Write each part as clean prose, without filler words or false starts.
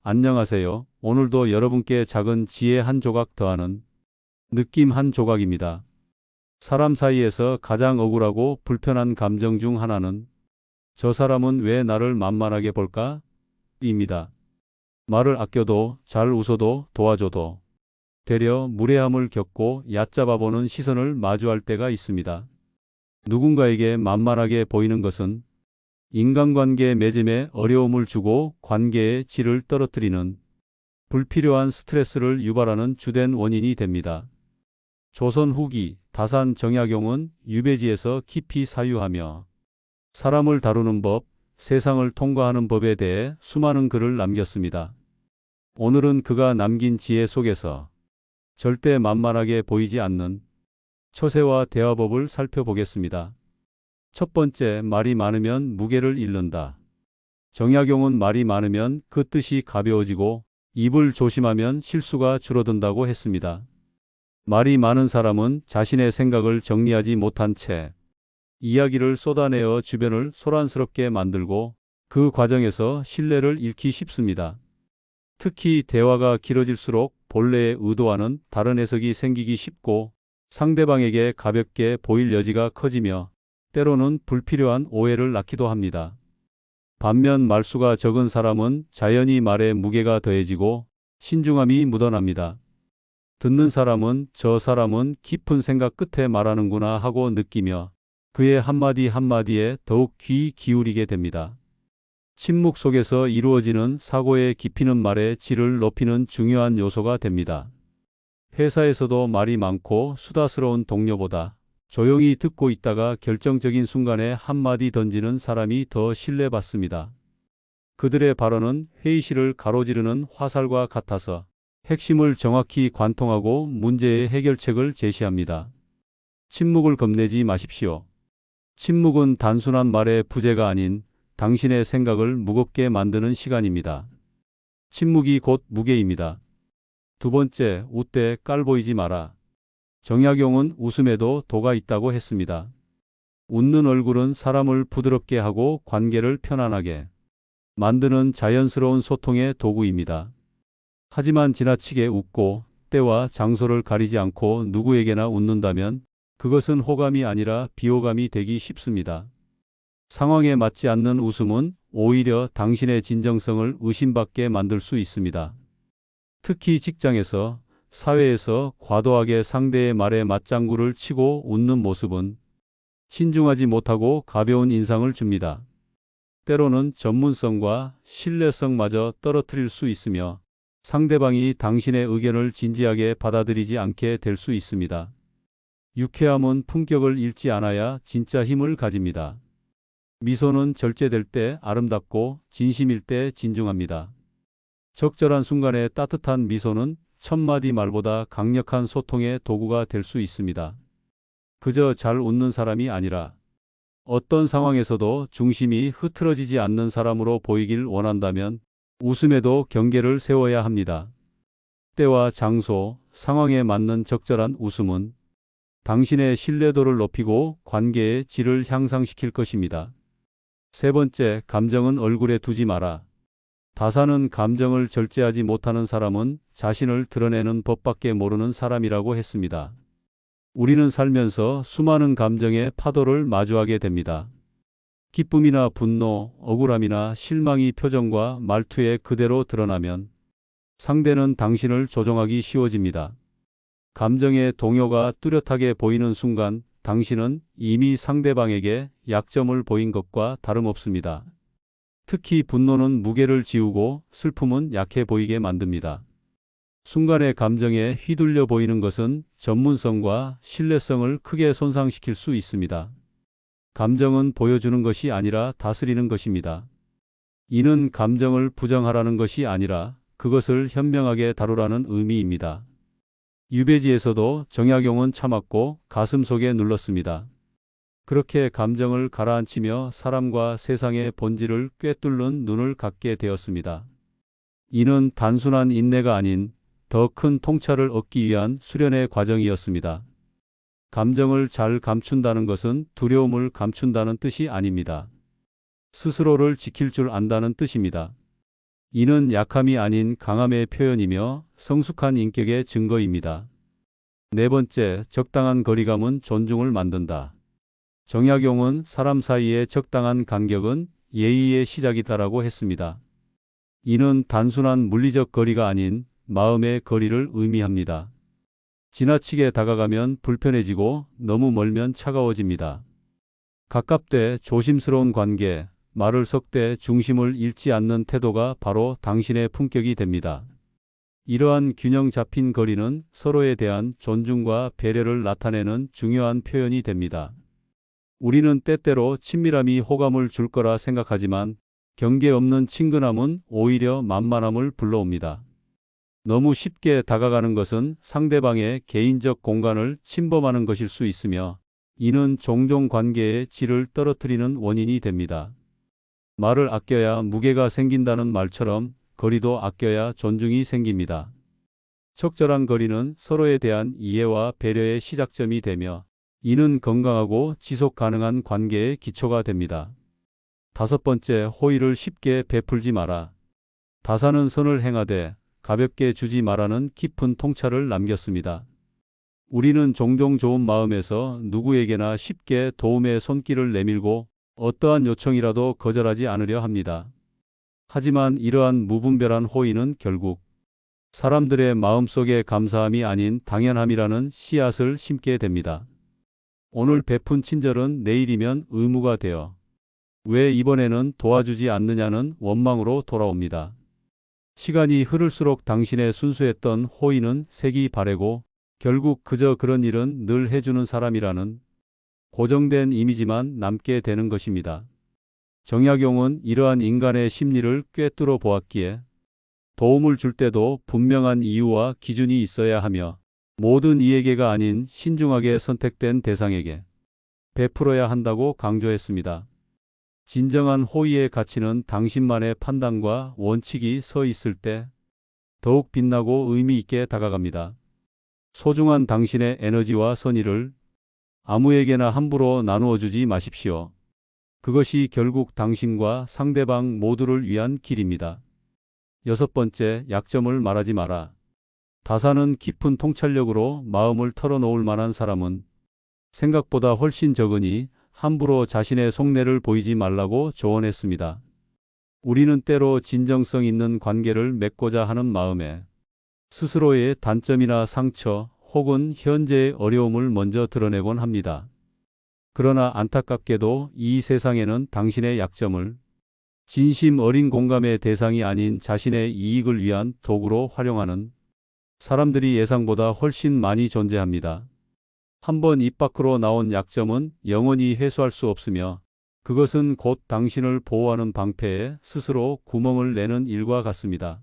안녕하세요. 오늘도 여러분께 작은 지혜 한 조각 더하는 느낌 한 조각입니다. 사람 사이에서 가장 억울하고 불편한 감정 중 하나는 저 사람은 왜 나를 만만하게 볼까? 입니다. 말을 아껴도 잘 웃어도 도와줘도 되려 무례함을 겪고 얕잡아 보는 시선을 마주할 때가 있습니다. 누군가에게 만만하게 보이는 것은 인간관계 맺음에 어려움을 주고 관계의 질을 떨어뜨리는 불필요한 스트레스를 유발하는 주된 원인이 됩니다. 조선 후기 다산 정약용은 유배지에서 깊이 사유하며 사람을 다루는 법, 세상을 통과하는 법에 대해 수많은 글을 남겼습니다. 오늘은 그가 남긴 지혜 속에서 절대 만만하게 보이지 않는 처세와 대화법을 살펴보겠습니다. 첫 번째, 말이 많으면 무게를 잃는다. 정약용은 말이 많으면 그 뜻이 가벼워지고 입을 조심하면 실수가 줄어든다고 했습니다. 말이 많은 사람은 자신의 생각을 정리하지 못한 채 이야기를 쏟아내어 주변을 소란스럽게 만들고 그 과정에서 신뢰를 잃기 쉽습니다. 특히 대화가 길어질수록 본래의 의도와는 다른 해석이 생기기 쉽고 상대방에게 가볍게 보일 여지가 커지며 때로는 불필요한 오해를 낳기도 합니다. 반면 말수가 적은 사람은 자연히 말에 무게가 더해지고 신중함이 묻어납니다. 듣는 사람은 저 사람은 깊은 생각 끝에 말하는구나 하고 느끼며 그의 한마디 한마디에 더욱 귀 기울이게 됩니다. 침묵 속에서 이루어지는 사고의 깊이는 말의 질을 높이는 중요한 요소가 됩니다. 회사에서도 말이 많고 수다스러운 동료보다 조용히 듣고 있다가 결정적인 순간에 한마디 던지는 사람이 더 신뢰받습니다. 그들의 발언은 회의실을 가로지르는 화살과 같아서 핵심을 정확히 관통하고 문제의 해결책을 제시합니다. 침묵을 겁내지 마십시오. 침묵은 단순한 말의 부재가 아닌 당신의 생각을 무겁게 만드는 시간입니다. 침묵이 곧 무게입니다. 두 번째, 웃되 깔보이지 마라. 정약용은 웃음에도 도가 있다고 했습니다. 웃는 얼굴은 사람을 부드럽게 하고 관계를 편안하게 만드는 자연스러운 소통의 도구입니다. 하지만 지나치게 웃고 때와 장소를 가리지 않고 누구에게나 웃는다면 그것은 호감이 아니라 비호감이 되기 쉽습니다. 상황에 맞지 않는 웃음은 오히려 당신의 진정성을 의심받게 만들 수 있습니다. 특히 직장에서, 사회에서 과도하게 상대의 말에 맞장구를 치고 웃는 모습은 신중하지 못하고 가벼운 인상을 줍니다. 때로는 전문성과 신뢰성마저 떨어뜨릴 수 있으며 상대방이 당신의 의견을 진지하게 받아들이지 않게 될 수 있습니다. 유쾌함은 품격을 잃지 않아야 진짜 힘을 가집니다. 미소는 절제될 때 아름답고 진심일 때 진중합니다. 적절한 순간에 따뜻한 미소는 천마디 말보다 강력한 소통의 도구가 될 수 있습니다. 그저 잘 웃는 사람이 아니라 어떤 상황에서도 중심이 흐트러지지 않는 사람으로 보이길 원한다면 웃음에도 경계를 세워야 합니다. 때와 장소, 상황에 맞는 적절한 웃음은 당신의 신뢰도를 높이고 관계의 질을 향상시킬 것입니다. 세 번째, 감정은 얼굴에 두지 마라. 다산은 감정을 절제하지 못하는 사람은 자신을 드러내는 법밖에 모르는 사람이라고 했습니다. 우리는 살면서 수많은 감정의 파도를 마주하게 됩니다. 기쁨이나 분노, 억울함이나 실망이 표정과 말투에 그대로 드러나면 상대는 당신을 조종하기 쉬워집니다. 감정의 동요가 뚜렷하게 보이는 순간 당신은 이미 상대방에게 약점을 보인 것과 다름없습니다. 특히 분노는 무게를 지우고 슬픔은 약해 보이게 만듭니다. 순간의 감정에 휘둘려 보이는 것은 전문성과 신뢰성을 크게 손상시킬 수 있습니다. 감정은 보여주는 것이 아니라 다스리는 것입니다. 이는 감정을 부정하라는 것이 아니라 그것을 현명하게 다루라는 의미입니다. 유배지에서도 정약용은 참았고 가슴속에 눌렀습니다. 그렇게 감정을 가라앉히며 사람과 세상의 본질을 꿰뚫는 눈을 갖게 되었습니다. 이는 단순한 인내가 아닌 더 큰 통찰을 얻기 위한 수련의 과정이었습니다. 감정을 잘 감춘다는 것은 두려움을 감춘다는 뜻이 아닙니다. 스스로를 지킬 줄 안다는 뜻입니다. 이는 약함이 아닌 강함의 표현이며 성숙한 인격의 증거입니다. 네 번째, 적당한 거리감은 존중을 만든다. 정약용은 사람 사이의 적당한 간격은 예의의 시작이다라고 했습니다. 이는 단순한 물리적 거리가 아닌 마음의 거리를 의미합니다. 지나치게 다가가면 불편해지고 너무 멀면 차가워집니다. 가깝되 조심스러운 관계, 말을 섞되 중심을 잃지 않는 태도가 바로 당신의 품격이 됩니다. 이러한 균형 잡힌 거리는 서로에 대한 존중과 배려를 나타내는 중요한 표현이 됩니다. 우리는 때때로 친밀함이 호감을 줄 거라 생각하지만 경계 없는 친근함은 오히려 만만함을 불러옵니다. 너무 쉽게 다가가는 것은 상대방의 개인적 공간을 침범하는 것일 수 있으며 이는 종종 관계의 질을 떨어뜨리는 원인이 됩니다. 말을 아껴야 무게가 생긴다는 말처럼 거리도 아껴야 존중이 생깁니다. 적절한 거리는 서로에 대한 이해와 배려의 시작점이 되며 이는 건강하고 지속 가능한 관계의 기초가 됩니다. 다섯 번째, 호의를 쉽게 베풀지 마라. 다사는 선을 행하되 가볍게 주지 마라는 깊은 통찰을 남겼습니다. 우리는 종종 좋은 마음에서 누구에게나 쉽게 도움의 손길을 내밀고 어떠한 요청이라도 거절하지 않으려 합니다. 하지만 이러한 무분별한 호의는 결국 사람들의 마음속에 감사함이 아닌 당연함이라는 씨앗을 심게 됩니다. 오늘 베푼 친절은 내일이면 의무가 되어 왜 이번에는 도와주지 않느냐는 원망으로 돌아옵니다. 시간이 흐를수록 당신의 순수했던 호의는 색이 바래고 결국 그저 그런 일은 늘 해주는 사람이라는 고정된 이미지만 남게 되는 것입니다. 정약용은 이러한 인간의 심리를 꿰뚫어 보았기에 도움을 줄 때도 분명한 이유와 기준이 있어야 하며 모든 이에게가 아닌 신중하게 선택된 대상에게 베풀어야 한다고 강조했습니다. 진정한 호의의 가치는 당신만의 판단과 원칙이 서 있을 때 더욱 빛나고 의미 있게 다가갑니다. 소중한 당신의 에너지와 선의를 아무에게나 함부로 나누어 주지 마십시오. 그것이 결국 당신과 상대방 모두를 위한 길입니다. 여섯 번째, 약점을 말하지 마라. 다사는 깊은 통찰력으로 마음을 털어놓을 만한 사람은 생각보다 훨씬 적으니 함부로 자신의 속내를 보이지 말라고 조언했습니다. 우리는 때로 진정성 있는 관계를 맺고자 하는 마음에 스스로의 단점이나 상처 혹은 현재의 어려움을 먼저 드러내곤 합니다. 그러나 안타깝게도 이 세상에는 당신의 약점을 진심 어린 공감의 대상이 아닌 자신의 이익을 위한 도구로 활용하는 사람들이 예상보다 훨씬 많이 존재합니다. 한번 입 밖으로 나온 약점은 영원히 회수할 수 없으며 그것은 곧 당신을 보호하는 방패에 스스로 구멍을 내는 일과 같습니다.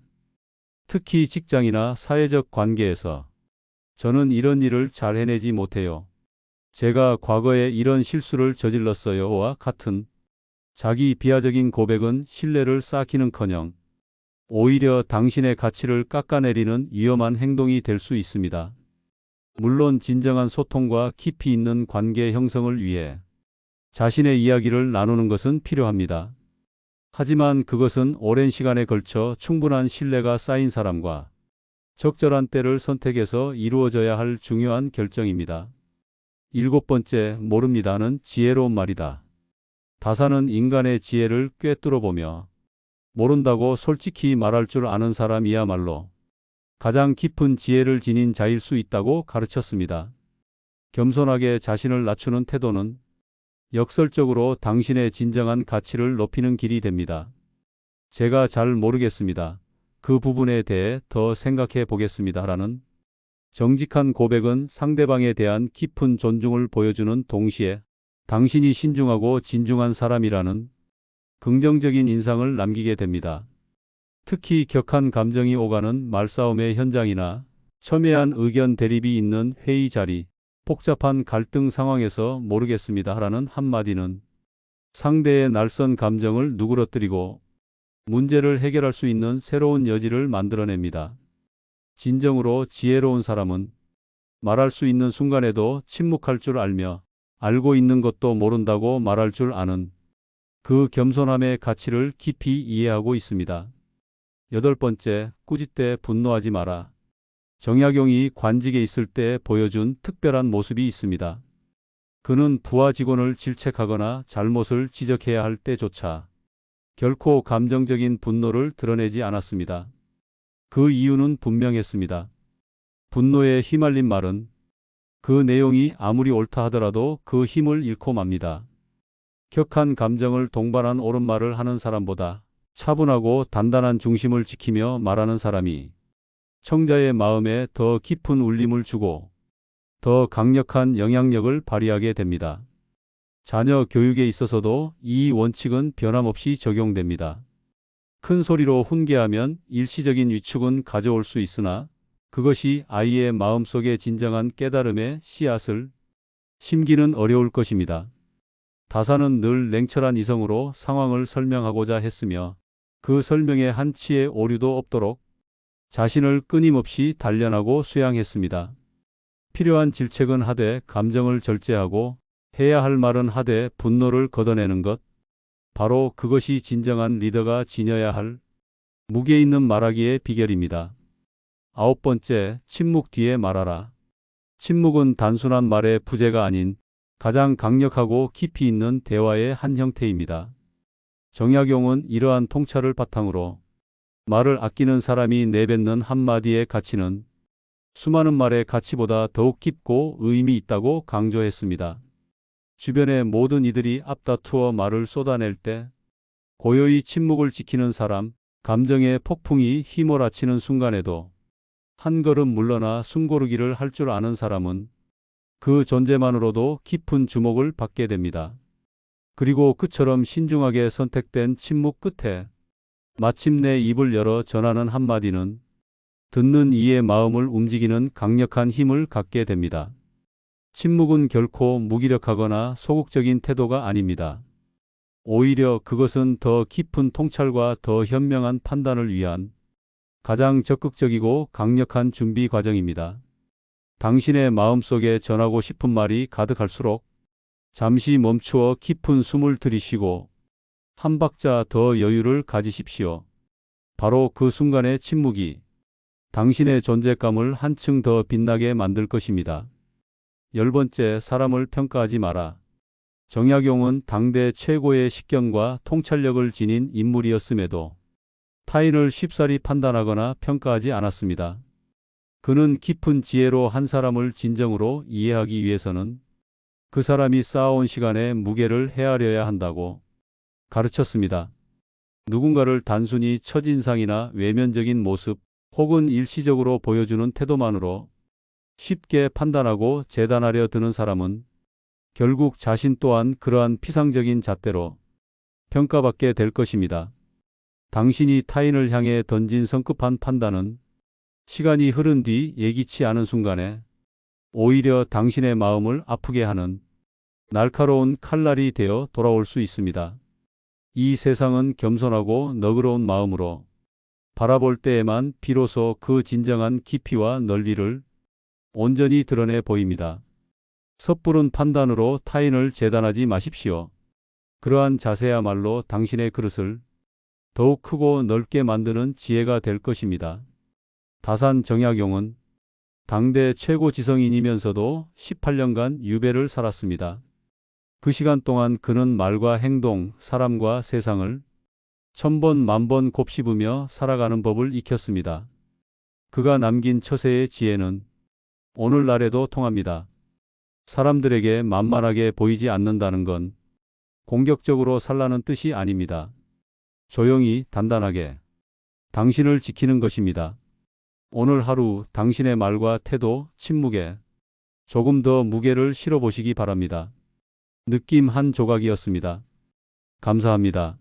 특히 직장이나 사회적 관계에서 저는 이런 일을 잘 해내지 못해요. 제가 과거에 이런 실수를 저질렀어요와 같은 자기 비하적인 고백은 신뢰를 쌓기는커녕 오히려 당신의 가치를 깎아내리는 위험한 행동이 될 수 있습니다. 물론 진정한 소통과 깊이 있는 관계 형성을 위해 자신의 이야기를 나누는 것은 필요합니다. 하지만 그것은 오랜 시간에 걸쳐 충분한 신뢰가 쌓인 사람과 적절한 때를 선택해서 이루어져야 할 중요한 결정입니다. 일곱 번째, 모릅니다는 지혜로운 말이다. 다사는 인간의 지혜를 꿰뚫어 보며 모른다고 솔직히 말할 줄 아는 사람이야말로 가장 깊은 지혜를 지닌 자일 수 있다고 가르쳤습니다. 겸손하게 자신을 낮추는 태도는 역설적으로 당신의 진정한 가치를 높이는 길이 됩니다. 제가 잘 모르겠습니다. 그 부분에 대해 더 생각해 보겠습니다라는 정직한 고백은 상대방에 대한 깊은 존중을 보여주는 동시에 당신이 신중하고 진중한 사람이라는 긍정적인 인상을 남기게 됩니다. 특히 격한 감정이 오가는 말싸움의 현장이나 첨예한 의견 대립이 있는 회의 자리, 복잡한 갈등 상황에서 모르겠습니다라는 한마디는 상대의 날선 감정을 누그러뜨리고 문제를 해결할 수 있는 새로운 여지를 만들어냅니다. 진정으로 지혜로운 사람은 말할 수 있는 순간에도 침묵할 줄 알며 알고 있는 것도 모른다고 말할 줄 아는 그 겸손함의 가치를 깊이 이해하고 있습니다. 8번째, 꾸짖되 분노하지 마라. 정약용이 관직에 있을 때 보여준 특별한 모습이 있습니다. 그는 부하 직원을 질책하거나 잘못을 지적해야 할 때조차 결코 감정적인 분노를 드러내지 않았습니다. 그 이유는 분명했습니다. 분노에 휘말린 말은 그 내용이 아무리 옳다 하더라도 그 힘을 잃고 맙니다. 격한 감정을 동반한 옳은 말을 하는 사람보다 차분하고 단단한 중심을 지키며 말하는 사람이 청자의 마음에 더 깊은 울림을 주고 더 강력한 영향력을 발휘하게 됩니다. 자녀 교육에 있어서도 이 원칙은 변함없이 적용됩니다. 큰 소리로 훈계하면 일시적인 위축은 가져올 수 있으나 그것이 아이의 마음속에 진정한 깨달음의 씨앗을 심기는 어려울 것입니다. 다사는 늘 냉철한 이성으로 상황을 설명하고자 했으며 그 설명에 한치의 오류도 없도록 자신을 끊임없이 단련하고 수양했습니다. 필요한 질책은 하되 감정을 절제하고 해야 할 말은 하되 분노를 걷어내는 것. 바로 그것이 진정한 리더가 지녀야 할 무게 있는 말하기의 비결입니다. 9번째, 침묵 뒤에 말하라. 침묵은 단순한 말의 부재가 아닌 가장 강력하고 깊이 있는 대화의 한 형태입니다. 정약용은 이러한 통찰을 바탕으로 말을 아끼는 사람이 내뱉는 한마디의 가치는 수많은 말의 가치보다 더욱 깊고 의미 있다고 강조했습니다. 주변의 모든 이들이 앞다투어 말을 쏟아낼 때 고요히 침묵을 지키는 사람, 감정의 폭풍이 휘몰아치는 순간에도 한 걸음 물러나 숨고르기를 할 줄 아는 사람은 그 존재만으로도 깊은 주목을 받게 됩니다. 그리고 그처럼 신중하게 선택된 침묵 끝에 마침내 입을 열어 전하는 한마디는 듣는 이의 마음을 움직이는 강력한 힘을 갖게 됩니다. 침묵은 결코 무기력하거나 소극적인 태도가 아닙니다. 오히려 그것은 더 깊은 통찰과 더 현명한 판단을 위한 가장 적극적이고 강력한 준비 과정입니다. 당신의 마음속에 전하고 싶은 말이 가득할수록 잠시 멈추어 깊은 숨을 들이쉬고 한 박자 더 여유를 가지십시오. 바로 그 순간의 침묵이 당신의 존재감을 한층 더 빛나게 만들 것입니다. 10번째, 사람을 평가하지 마라. 정약용은 당대 최고의 식견과 통찰력을 지닌 인물이었음에도 타인을 쉽사리 판단하거나 평가하지 않았습니다. 그는 깊은 지혜로 한 사람을 진정으로 이해하기 위해서는 그 사람이 쌓아온 시간의 무게를 헤아려야 한다고 가르쳤습니다. 누군가를 단순히 첫인상이나 외면적인 모습 혹은 일시적으로 보여주는 태도만으로 쉽게 판단하고 재단하려 드는 사람은 결국 자신 또한 그러한 피상적인 잣대로 평가받게 될 것입니다. 당신이 타인을 향해 던진 성급한 판단은 시간이 흐른 뒤 예기치 않은 순간에 오히려 당신의 마음을 아프게 하는 날카로운 칼날이 되어 돌아올 수 있습니다. 이 세상은 겸손하고 너그러운 마음으로 바라볼 때에만 비로소 그 진정한 깊이와 넓이를 온전히 드러내 보입니다. 섣부른 판단으로 타인을 재단하지 마십시오. 그러한 자세야말로 당신의 그릇을 더욱 크고 넓게 만드는 지혜가 될 것입니다. 다산 정약용은 당대 최고 지성인이면서도 18년간 유배를 살았습니다. 그 시간 동안 그는 말과 행동, 사람과 세상을 1000번 만번 곱씹으며 살아가는 법을 익혔습니다. 그가 남긴 처세의 지혜는 오늘날에도 통합니다. 사람들에게 만만하게 보이지 않는다는 건 공격적으로 살라는 뜻이 아닙니다. 조용히 단단하게 당신을 지키는 것입니다. 오늘 하루 당신의 말과 태도, 침묵에 조금 더 무게를 실어보시기 바랍니다. 느낌 한 조각이었습니다. 감사합니다.